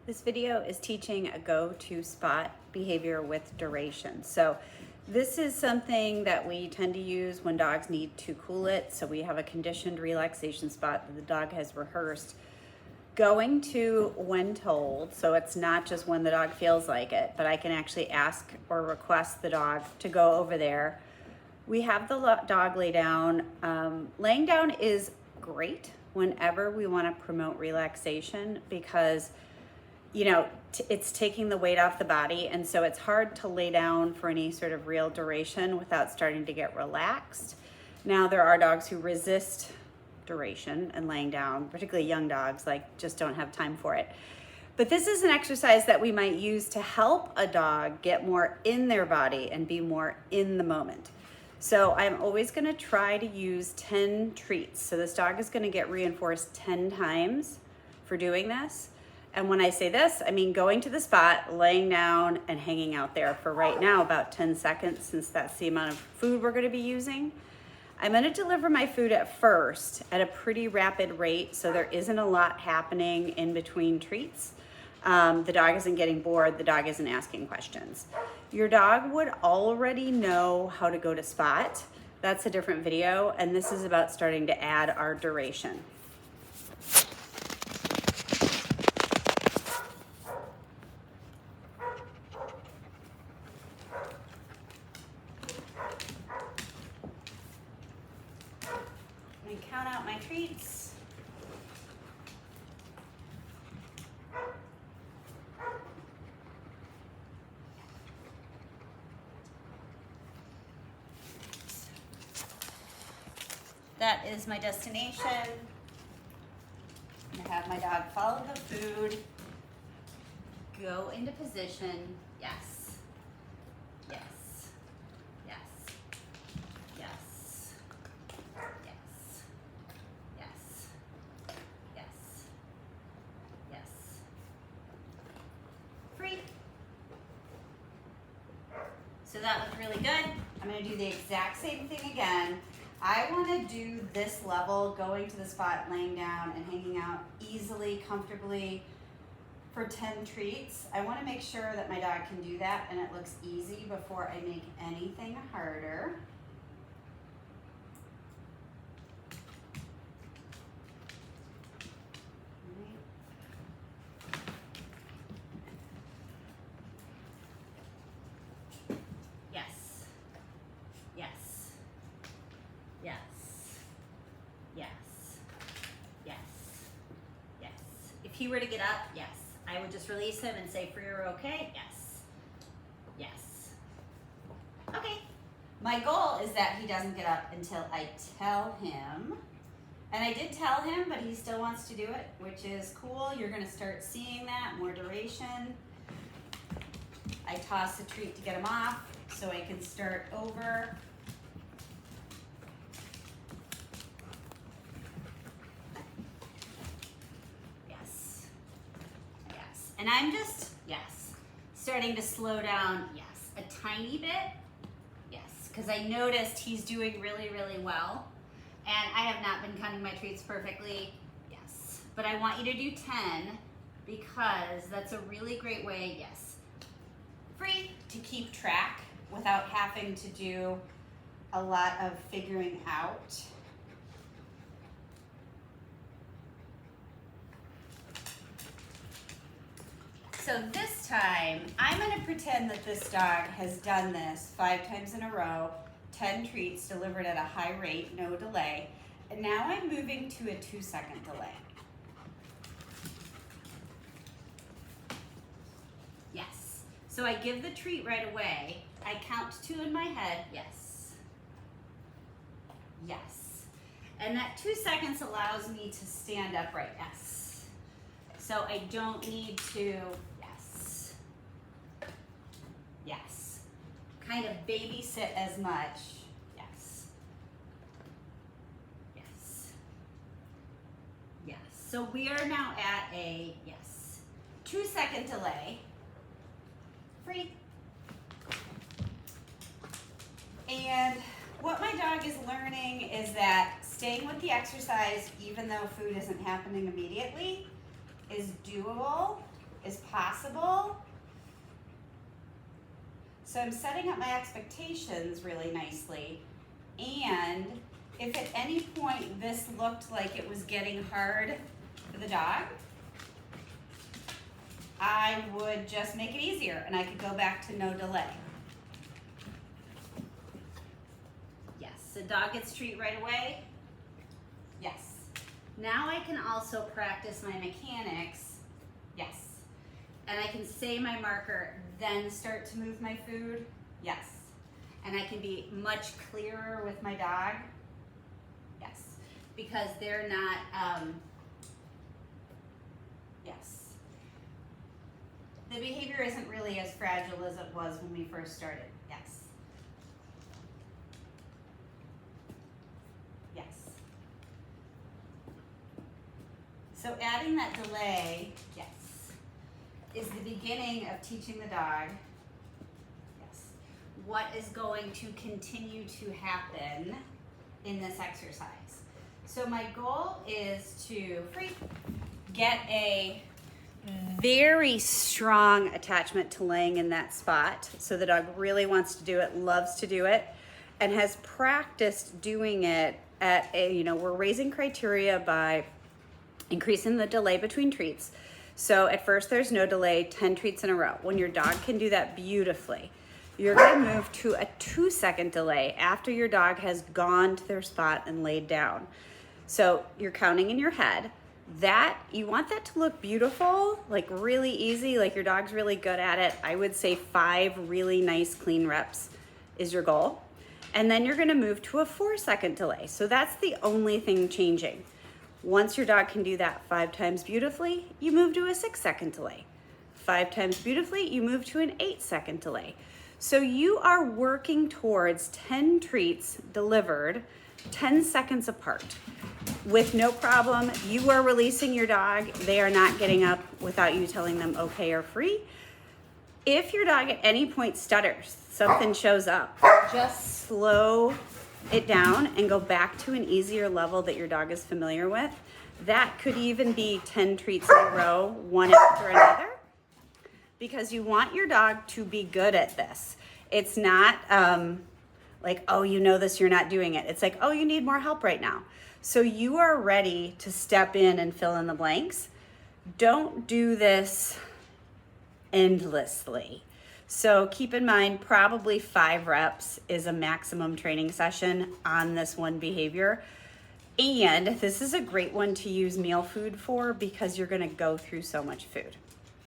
This video is teaching a go-to spot behavior with duration. So this is something that we tend to use when dogs need to cool it. So we have a conditioned relaxation spot that the dog has rehearsed going to when told. So it's not just when the dog feels like it, but I can actually ask or request the dog to go over there. We have the dog lay down. Laying down is great whenever we want to promote relaxation because it's taking the weight off the body, and so it's hard to lay down for any sort of real duration without starting to get relaxed. Now, there are dogs who resist duration and laying down, particularly young dogs, just don't have time for it. But this is an exercise that we might use to help a dog get more in their body and be more in the moment. So I'm always going to try to use 10 treats. So this dog is going to get reinforced 10 times for doing this. And when I say this, I mean going to the spot, laying down, and hanging out there for right now about 10 seconds, since that's the amount of food we're going to be using. I'm going to deliver my food at first at a pretty rapid rate, so there isn't a lot happening in between treats. The dog isn't getting bored. The dog isn't asking questions. Your dog would already know how to go to spot. That's a different video, and this is about starting to add our duration. And count out my treats. That is my destination. I have my dog follow the food, go into position. Yes, yes, yes, yes, yes, yes, yes, yes. Free. So that looked really good. I'm going to do the exact same thing again. I want to do this level, going to the spot, laying down, and hanging out easily, comfortably for 10 treats. I want to make sure that my dog can do that and it looks easy before I make anything harder. Yes. Yes. Yes. Yes. Yes. Yes. If he were to get up, yes. I would just release him and say, "For you're okay." Yes. Yes. Okay. My goal is that he doesn't get up until I tell him. And I did tell him, but he still wants to do it, which is cool. You're going to start seeing that, more duration. I toss the treat to get him off so I can start over. Yes. Yes. And I'm just, yes, starting to slow down, yes, a tiny bit. Yes, because I noticed he's doing really, really well. And I have not been counting my treats perfectly, yes. But I want you to do 10 because that's a really great way, yes, free, to keep track without having to do a lot of figuring out. So this time, I'm going to pretend that this dog has done this 5 times in a row, 10 treats delivered at a high rate, no delay. And now I'm moving to a 2-second delay. Yes. So I give the treat right away. I count 2 in my head. Yes. Yes. And that 2 seconds allows me to stand upright. Yes. So I don't need to, yes. Yes. Kind of babysit as much. Yes. Yes. Yes. So we are now at a, yes, 2-second delay. Free. And what my dog is learning is that staying with the exercise, even though food isn't happening immediately, is doable. is possible. So I'm setting up my expectations really nicely. And if at any point this looked like it was getting hard for the dog, I would just make it easier and I could go back to no delay. Yes, the dog gets treat right away. Yes. Now I can also practice my mechanics. Yes. And I can say my marker, then start to move my food. Yes. And I can be much clearer with my dog. Yes. Because they're not, yes. The behavior isn't really as fragile as it was when we first started. Yes. Yes. So adding that delay, yes, is the beginning of teaching the dog, yes, what is going to continue to happen in this exercise. So my goal is to get a very strong attachment to laying in that spot. So the dog really wants to do it, loves to do it, and has practiced doing it at a, we're raising criteria by increasing the delay between treats. So at first there's no delay, 10 treats in a row. When your dog can do that beautifully, you're gonna move to a 2-second delay after your dog has gone to their spot and laid down. So you're counting in your head. That, you want that to look beautiful, like really easy, like your dog's really good at it. I would say 5 really nice clean reps is your goal. And then you're gonna move to a 4-second delay. So that's the only thing changing. Once your dog can do that 5 times beautifully, you move to a 6-second delay. 5 times beautifully, you move to an 8-second delay. So you are working towards 10 treats delivered 10 seconds apart. With no problem, you are releasing your dog. They are not getting up without you telling them okay or free. If your dog at any point stutters, something shows up, just slow it down and go back to an easier level that your dog is familiar with. That could even be 10 treats in a row, one after another, because you want your dog to be good at this. It's not like, oh, you know this, you're not doing it. It's like, oh, you need more help right now. So you are ready to step in and fill in the blanks. Don't do this endlessly. So keep in mind, probably 5 reps is a maximum training session on this one behavior. And this is a great one to use meal food for because you're gonna go through so much food.